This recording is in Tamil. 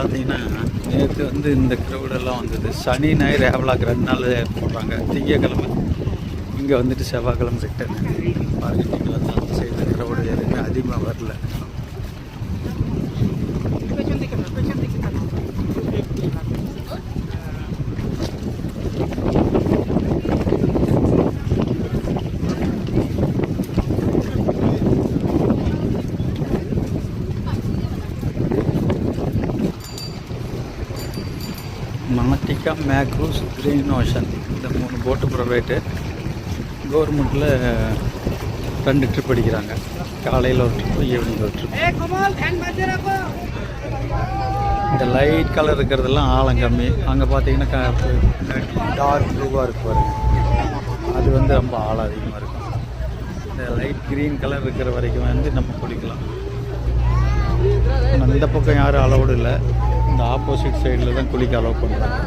பார்த்தீங்கன்னா நேற்று வந்து இந்த க்ரௌடெல்லாம் வந்தது. சனி ஞாயிறு ஹேவலாக் 2 நாள் போடுறாங்க. திங்கக்கிழமை இங்கே வந்துட்டு செவ்வாய்க்கிழமை ரிட்டன். மார்க்கெட்டிங்கில் வந்து அந்த சைடு க்ரௌடு எதுவுமே அதிகமாக வரல. நாட்டிகா, மேக்ரூஸ், கிரீன் ஓஷன் இந்த 3 போட்டு ப்ரைவேட்டு. கவர்மெண்ட்டில் 2 ட்ரிப் அடிக்கிறாங்க. காலையில் ஒரு ட்ரிப்பு, ஈவினிங் ஒரு ட்ரிப். இந்த லைட் கலர் இருக்கிறதெல்லாம் ஆழம் கம்மி. அங்கே பார்த்தீங்கன்னா டார்க் ப்ளூவாக இருக்கு பாருங்க, அது வந்து ரொம்ப ஆழம் அதிகமாக இருக்கும். இந்த லைட் க்ரீன் கலர் இருக்கிற வரைக்கும் வந்து நம்ம குளிக்கலாம். அந்த பக்கம் யாரும் அலோடு இல்லை. இந்த ஆப்போசிட் சைடில் தான் குளிக்க அலோவ் பண்ணுறாங்க.